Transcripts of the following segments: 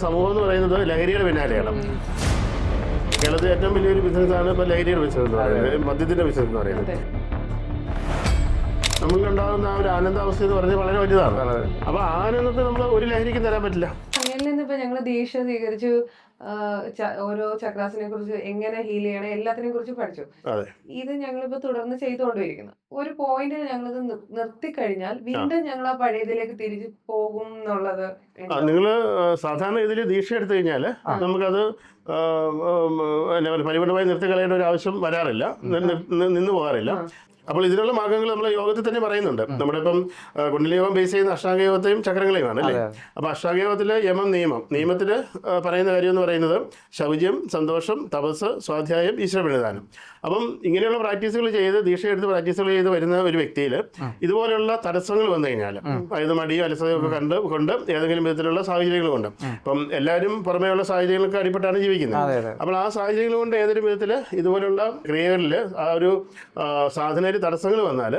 സമൂഹം എന്ന് പറയുന്നത് ലഹരിയുടെ പിന്നാലെയാണ്. കേരളത്തിൽ ഏറ്റവും വലിയൊരു ബിസിനസ്സാണ് ഇപ്പോൾ ലഹരിയുടെ ബിസിനസ് എന്ന് പറയുന്നത്, മദ്യത്തിന്റെ ബിസിനസ് എന്ന് പറയുന്നത്. നമ്മളിലുണ്ടാകുന്ന ആ ഒരു ആനന്ദാവസ്ഥ എന്ന് പറഞ്ഞാൽ വളരെ വലുതാണ്. അപ്പൊ ആനന്ദത്തെ നമ്മൾ ഒരു ലഹരിക്കും തരാൻ പറ്റില്ല. അങ്ങനെ നിന്ന് ഇപ്പൊ ഞങ്ങള് ദീക്ഷ സ്വീകരിച്ചു, ഓരോ ചക്രാസിനെ കുറിച്ച് എങ്ങനെ ഹീൽ ചെയ്യണം എല്ലാത്തിനെ കുറിച്ച് പഠിച്ചു. ഇത് ഞങ്ങളിപ്പോ തുടർന്ന് ചെയ്തുകൊണ്ടിരിക്കുന്നു. ഒരു പോയിന്റിൽ ഞങ്ങളിത് നിർത്തി കഴിഞ്ഞാൽ വീണ്ടും ഞങ്ങൾ ആ പഴയതിലേക്ക് തിരിച്ചു പോകും എന്നുള്ളത്. നിങ്ങള് സാധാരണ ഇതിൽ ദീക്ഷ എടുത്തു കഴിഞ്ഞാൽ നമുക്കത് പരിപൂർണമായി നിർത്തി കളയേണ്ട ഒരു ആവശ്യം വരാറില്ല, നിന്ന് പോകാറില്ല. അപ്പോൾ ഇതിനുള്ള മാർഗ്ഗങ്ങൾ നമ്മൾ യോഗത്തിൽ തന്നെ പറയുന്നുണ്ട്. നമ്മുടെ ഇപ്പം കുണ്ഡലിനി യോഗം ബേസ് ചെയ്യുന്ന അഷ്ടാംഗയോഗത്തെയും ചക്രങ്ങളെയുമാണ് അല്ലേ. അപ്പോൾ അഷ്ടാംഗയോഗത്തിലെ യമം നിയമത്തിൽ പറയുന്ന കാര്യം എന്ന് പറയുന്നത് ശൗചം, സന്തോഷം, തപസ്, സ്വാധ്യായം, ഈശ്വരപ്രണിധാനം. അപ്പം ഇങ്ങനെയുള്ള പ്രാക്ടീസുകൾ ചെയ്ത് ദീക്ഷയെടുത്ത് പ്രാക്ടീസുകൾ ചെയ്ത് വരുന്ന ഒരു വ്യക്തിയിൽ ഇതുപോലെയുള്ള തടസ്സങ്ങൾ വന്നു കഴിഞ്ഞാൽ, അതായത് മടിയോ അലസതയോ ഒക്കെ കൊണ്ട് ഏതെങ്കിലും വിധത്തിലുള്ള സാഹചര്യങ്ങൾ കൊണ്ട്, ഇപ്പം എല്ലാവരും പുറമേയുള്ള സാഹചര്യങ്ങൾക്ക് അടിപ്പെട്ടാണ് ജീവിക്കുന്നത്. അപ്പോൾ ആ സാഹചര്യങ്ങൾ കൊണ്ട് ഏതെങ്കിലും വിധത്തിൽ ഇതുപോലുള്ള ക്രിയകളിൽ ആ ഒരു സാധന തടസ്സങ്ങൾ വന്നാൽ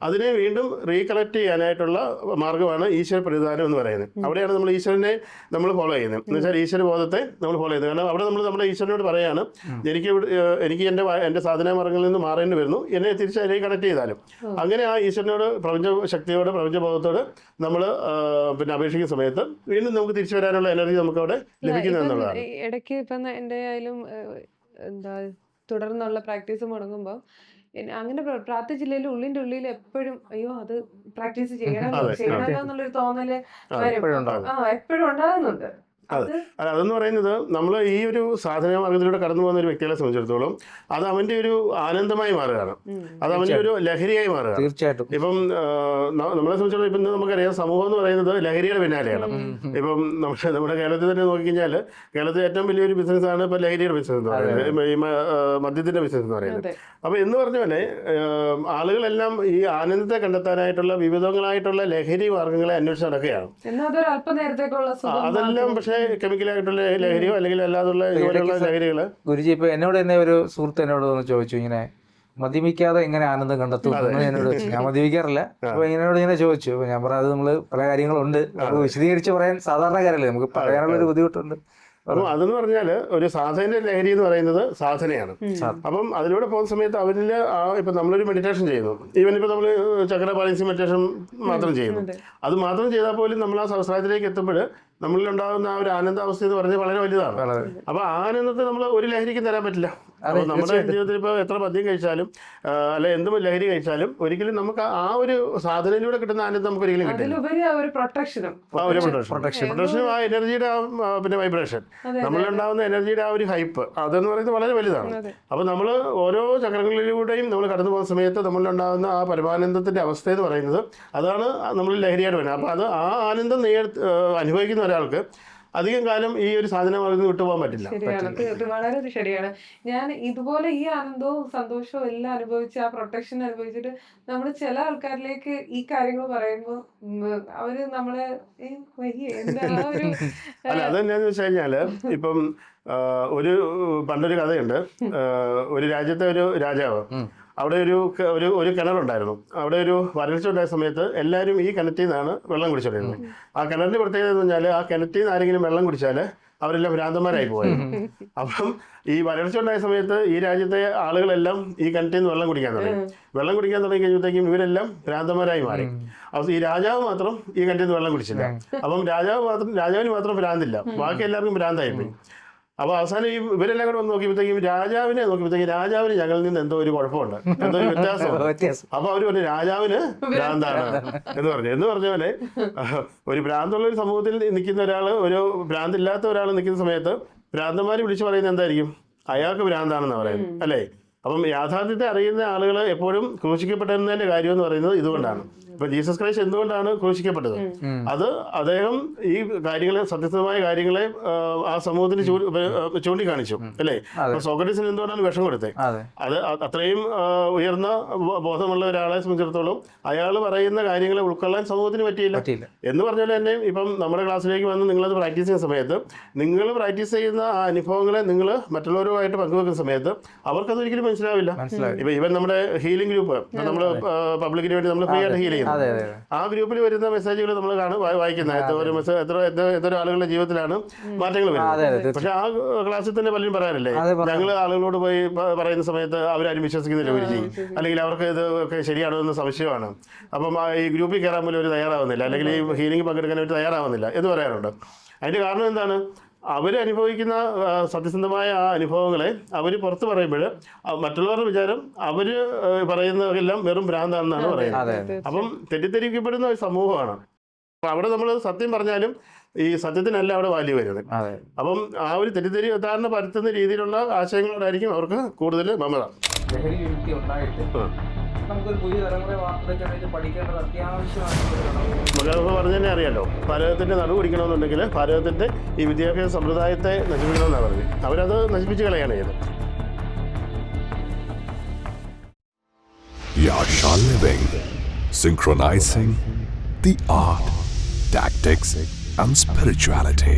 അതിനെ വീണ്ടും റീകളക്ട് ചെയ്യാനായിട്ടുള്ള മാർഗ്ഗമാണ് ഈശ്വര പ്രതിദാനം എന്ന് പറയുന്നത്. അവിടെയാണ് നമ്മൾ ഈശ്വരനെ നമ്മൾ ഫോളോ ചെയ്യുന്നത്. എന്ന് വെച്ചാൽ ഈശ്വര ബോധത്തെ നമ്മൾ ഫോളോ ചെയ്യുന്നത്. കാരണം അവിടെ നമ്മൾ നമ്മുടെ ഈശ്വരനോട് പറയാണ്, എനിക്ക് എൻ്റെ സാധന മാർഗ്ഗങ്ങളിൽ നിന്ന് മാറേണ്ടി വരുന്നു, എന്നെ തിരിച്ച് അതിലേക്ക് കണക്ട് ചെയ്താലും. അങ്ങനെ ആ ഈശ്വരനോട്, പ്രപഞ്ച ശക്തിയോട്, പ്രപഞ്ചബോധത്തോട് നമ്മൾ പിന്നെ അപേക്ഷിക്കുന്ന സമയത്ത് വീണ്ടും നമുക്ക് തിരിച്ചു വരാനുള്ള എനർജി നമുക്ക് അവിടെ ലഭിക്കുന്നു എന്നുള്ളതാണ്. ഇടയ്ക്ക് ഇപ്പം എൻ്റെ ആയാലും എന്താ തുടർന്നുള്ള പ്രാക്ടീസ് മുടങ്ങുമ്പോൾ അങ്ങനെ പ്രാർത്ഥിച്ചില്ലെങ്കിൽ ഉള്ളിന്റെ ഉള്ളിൽ എപ്പോഴും അയ്യോ അത് പ്രാക്ടീസ് ചെയ്യണമല്ലോ എന്നുള്ളൊരു തോന്നല് എപ്പോഴും ഉണ്ടാകുന്നുണ്ട്. അതെന്ന് പറയുന്നത് നമ്മൾ ഈ ഒരു സാധന മാർഗത്തിലൂടെ കടന്നു പോകുന്ന ഒരു വ്യക്തികളെ സംബന്ധിച്ചിടത്തോളം അത് അവന്റെ ഒരു ആനന്ദമായി മാറുകയാണ്, അത് അവന്റെ ഒരു ലഹരിയായി മാറുകയാണ്. തീർച്ചയായിട്ടും. ഇപ്പം നമ്മളെ സംബന്ധിച്ചിടത്തോളം ഇപ്പം നമുക്കറിയാം, സമൂഹം എന്ന് പറയുന്നത് ലഹരിയുടെ പിന്നാലെയാണ്. ഇപ്പം നമ്മുടെ കേരളത്തിൽ തന്നെ നോക്കിക്കഴിഞ്ഞാൽ കേരളത്തിൽ ഏറ്റവും വലിയൊരു ബിസിനസ്സാണ് ഇപ്പോൾ ലഹരിയുടെ ബിസിനസ് എന്ന് പറയുന്നത്, ഈ മദ്യത്തിന്റെ ബിസിനസ് എന്ന് പറയുന്നത്. അപ്പൊ എന്ന് പറഞ്ഞ പോലെ ആളുകളെല്ലാം ഈ ആനന്ദത്തെ കണ്ടെത്താനായിട്ടുള്ള വിവിധങ്ങളായിട്ടുള്ള ലഹരി മാർഗങ്ങളെ അന്വേഷിച്ച് നടക്കുകയാണ്. അതെല്ലാം പക്ഷേ കെമിക്കലായിട്ടുള്ള ലഹരിയോ അല്ലെങ്കിൽ അല്ലാതുള്ള ഇതുപോലെയുള്ള ലഹരികള്. ഗുരുജി ഇപ്പൊ എന്നോട് തന്നെ ഒരു സുഹൃത്ത് എന്നോട് ചോദിച്ചു, ഇങ്ങനെ മദ്യപിക്കാതെ എങ്ങനെ ആനന്ദം കണ്ടെത്തും എന്നോട്. ഞാൻ മദ്യപിക്കാറില്ല. അപ്പൊ എന്നോട് ഇങ്ങനെ ചോദിച്ചു. അപ്പൊ ഞാൻ പറഞ്ഞത് നമ്മള് പല കാര്യങ്ങളുണ്ട്, വിശദീകരിച്ച് പറയാൻ സാധാരണക്കാരല്ലേ, നമുക്ക് പറയാനുള്ള ഒരു ബുദ്ധിമുട്ടുണ്ട്. അപ്പം അതെന്ന് പറഞ്ഞാൽ ഒരു സാധന ലഹരി എന്ന് പറയുന്നത് സാധനയാണ്. അപ്പം അതിലൂടെ പോകുന്ന സമയത്ത് അവരിൽ ഇപ്പം നമ്മളൊരു മെഡിറ്റേഷൻ ചെയ്യുന്നു, ഈവൻ ഇപ്പം നമ്മൾ ചക്ര ബാലൻസിങ് മെഡിറ്റേഷൻ മാത്രം ചെയ്യുന്നു, അത് മാത്രം ചെയ്താൽ പോലും നമ്മൾ ആ സംസ്ഥാനത്തിലേക്ക് എത്തുമ്പോൾ നമ്മളിലുണ്ടാകുന്ന ആ ഒരു ആനന്ദാവസ്ഥ എന്ന് പറഞ്ഞാൽ വളരെ വലുതാണ്. അപ്പൊ ആനന്ദത്തെ നമ്മൾ ഒരു ലഹരിക്കും തരാൻ പറ്റില്ല. അപ്പോൾ നമ്മുടെ ജീവിതത്തിൽ ഇപ്പോൾ എത്ര മദ്യം കഴിച്ചാലും അല്ലെ എന്ത് ലഹരി കഴിച്ചാലും ഒരിക്കലും നമുക്ക് ആ ഒരു സാധനയിലൂടെ കിട്ടുന്ന ആനന്ദം നമുക്ക് ഒരിക്കലും കിട്ടില്ല. പ്രൊട്ടക്ഷനും ആ എനർജിയുടെ പിന്നെ വൈബ്രേഷൻ, നമ്മളിലുണ്ടാകുന്ന എനർജിയുടെ ആ ഒരു ഹൈപ്പ്, അതെന്ന് പറയുന്നത് വളരെ വലുതാണ്. അപ്പോൾ നമ്മൾ ഓരോ ചക്രങ്ങളിലൂടെയും നമ്മൾ കടന്നു പോകുന്ന സമയത്ത് നമ്മളിലുണ്ടാകുന്ന ആ പരമാനന്ദത്തിന്റെ അവസ്ഥ എന്ന് പറയുന്നത് അതാണ് നമ്മൾ ലഹരിയായിട്ട് വരുന്നത്. അപ്പോൾ അത് ആ ആനന്ദം അനുഭവിക്കുന്ന ഒരാൾക്ക് അധികം കാലം ഈ ഒരു സാധനമാർഗ്ഗം വിട്ടുപോകാൻ പറ്റില്ല. വളരെ ശരിയാണ്. ഞാൻ ഇതുപോലെ ഈ ആനന്ദവും സന്തോഷവും എല്ലാം അനുഭവിച്ച് ആ പ്രൊട്ടക്ഷൻ അനുഭവിച്ചിട്ട് നമ്മൾ ചില ആൾക്കാരിലേക്ക് ഈ കാര്യങ്ങൾ പറയുമ്പോൾ അവര് നമ്മളെ അല്ല, അതെന്താന്ന് വെച്ച് കഴിഞ്ഞാല് ഇപ്പം പണ്ടൊരു കഥയുണ്ട്. ഒരു രാജ്യത്തെ ഒരു രാജാവ്, അവിടെ ഒരു കിണറുണ്ടായിരുന്നു. അവിടെ ഒരു വരൾച്ച ഉണ്ടായ സമയത്ത് എല്ലാവരും ഈ കിണറ്റിൽ നിന്നാണ് വെള്ളം കുടിച്ചോണ്ടിരുന്നത്. ആ കിണറിന്റെ പ്രത്യേകത എന്ന് പറഞ്ഞാൽ ആ കിണറ്റിൽ നിന്ന് ആരെങ്കിലും വെള്ളം കുടിച്ചാൽ അവരെല്ലാം ഭ്രാന്തന്മാരായി പോയത്. അപ്പം ഈ വരൾച്ച ഉണ്ടായ സമയത്ത് ഈ രാജ്യത്തെ ആളുകളെല്ലാം ഈ കിണറ്റിൽ നിന്ന് വെള്ളം കുടിക്കാൻ തുടങ്ങി കഴിയുമ്പോഴത്തേക്കും ഇവരെല്ലാം ഭ്രാന്തന്മാരായി മാറി. അപ്പോൾ ഈ രാജാവ് മാത്രം ഈ കിണറ്റിൽ നിന്ന് വെള്ളം കുടിച്ചില്ല. അപ്പം രാജാവിന് മാത്രം ഭ്രാന്തില്ല, ബാക്കി എല്ലാവർക്കും ഭ്രാന്തായിപ്പോയി. അപ്പോൾ അവസാനം ഇവരെല്ലാം കൂടെ വന്ന് നോക്കിയപ്പോഴത്തേക്കും രാജാവിന് ഞങ്ങളിൽ നിന്ന് എന്തോ ഒരു കുഴപ്പമുണ്ട്, എന്തോ ഒരു വ്യത്യാസമുണ്ട്. അപ്പൊ അവര് പറഞ്ഞു രാജാവിന് ഭ്രാന്താണ് എന്ന് പറഞ്ഞ പോലെ ഒരു ഭ്രാന്തുള്ള ഒരു സമൂഹത്തിൽ നിൽക്കുന്ന ഒരാള്, ഒരു ഭ്രാന്തില്ലാത്ത ഒരാൾ നിൽക്കുന്ന സമയത്ത് ഭ്രാന്തന്മാര് വിളിച്ചു പറയുന്നത് എന്തായിരിക്കും? അയാൾക്ക് ഭ്രാന്താണെന്ന് പറയുന്നത് അല്ലേ. അപ്പം യാഥാർത്ഥ്യത്തെ അറിയുന്ന ആളുകൾ എപ്പോഴും ക്രൂശിക്കപ്പെട്ടതിന്റെ കാര്യം എന്ന് പറയുന്നത് ഇതുകൊണ്ടാണ്. ഇപ്പൊ ജീസസ് ക്രൈസ്റ്റ് എന്തുകൊണ്ടാണ് ക്രൂശിക്കപ്പെട്ടത്? അത് അദ്ദേഹം ഈ കാര്യങ്ങളെ, സത്യസന്ധമായ കാര്യങ്ങളെ ആ സമൂഹത്തിന് ചൂണ്ടിക്കാണിച്ചു അല്ലേ. സോക്രട്ടീസിന് എന്തുകൊണ്ടാണ് വിഷം കൊടുത്തത്? അത് അത്രയും ഉയർന്ന ബോധമുള്ള ഒരാളെ സംബന്ധിച്ചിടത്തോളം അയാൾ പറയുന്ന കാര്യങ്ങളെ ഉൾക്കൊള്ളാൻ സമൂഹത്തിന് പറ്റിയില്ല. എന്ന് പറഞ്ഞാൽ തന്നെ ഇപ്പം നമ്മുടെ ക്ലാസ്സിലേക്ക് വന്ന് നിങ്ങളത് പ്രാക്ടീസ് ചെയ്യുന്ന സമയത്ത്, നിങ്ങൾ പ്രാക്ടീസ് ചെയ്യുന്ന ആ അനുഭവങ്ങളെ നിങ്ങൾ മറ്റുള്ളവരുമായിട്ട് പങ്കുവെക്കുന്ന സമയത്ത് അവർക്കതൊരിക്കലും മനസ്സിലാവില്ല. ഇപ്പൊ ഇവൻ നമ്മുടെ ഹീലിംഗ് ഗ്രൂപ്പ്, നമ്മൾ പബ്ലിക്കിന് വേണ്ടി നമ്മൾ ഫ്രീ ആയിട്ട് ഹീൽ ചെയ്യുന്നു. അതെ അതെ ആ ഗ്രൂപ്പിൽ വരുന്ന മെസ്സേജുകൾ നമ്മൾ വായിക്കുന്നത് ഒരു മെസ്സേജ് എത്ര ആളുകളുടെ ജീവിതത്തിലാണ് മാറ്റങ്ങൾ വരുന്നത്. പക്ഷെ ആ ക്ലാസ്സിൽ തന്നെ പലരും പറയാറില്ലേ, ഞങ്ങൾ ആളുകളോട് പോയി പറയുന്ന സമയത്ത് അവരാരും വിശ്വസിക്കുന്നില്ല ഗുരുജി, അല്ലെങ്കിൽ അവർക്ക് ഇത് ഒക്കെ ശരിയാണോ എന്ന് സംശയമാണ്. അപ്പം ഈ ഗ്രൂപ്പിൽ കയറാൻ പോലും അവർ തയ്യാറാവുന്നില്ല, അല്ലെങ്കിൽ ഈ ഹീലിംഗ് പങ്കെടുക്കാൻ അവർ തയ്യാറാവുന്നില്ല എന്ന് പറയാറുണ്ട്. അതിൻ്റെ കാരണം എന്താണ്? അവരനുഭവിക്കുന്ന സത്യസന്ധമായ ആ അനുഭവങ്ങളെ അവർ പുറത്ത് പറയുമ്പോൾ മറ്റുള്ളവരുടെ വിചാരം അവർ പറയുന്നതെല്ലാം വെറും ഭ്രാന്താണെന്നാണ് പറയുന്നത്. അപ്പം തെറ്റിദ്ധരിക്കപ്പെടുന്ന ഒരു സമൂഹമാണ്. അപ്പം അവിടെ നമ്മൾ സത്യം പറഞ്ഞാലും ഈ സത്യത്തിനല്ല അവിടെ വാല്യൂ വരുന്നത്. അപ്പം ആ ഒരു തെറ്റിദ്ധരിധാരണ പരത്തുന്ന രീതിയിലുള്ള ആശയങ്ങളോടായിരിക്കും അവർക്ക് കൂടുതൽ മമത. നമുക്കൊരു പുതിയ തലമുറ വാർത്തെടുക്കാനായിട്ട് പഠിക്കേണ്ടത് അത്യാവശ്യമാണ്. നമുക്ക് പറഞ്ഞു തന്നെ അറിയാലോ, ഭാരതത്തിൻ്റെ നടു പിടിക്കണമെന്നുണ്ടെങ്കിൽ ഭാരതത്തിൻ്റെ ഈ വിദ്യാഭ്യാസ സമ്പ്രദായത്തെ നശിപ്പിക്കണമെന്നാണ് പറഞ്ഞത്. അവരത് നശിപ്പിച്ച് കളയാണ് ചെയ്തത്. Yasha Living, synchronizing the art, tactics and spirituality.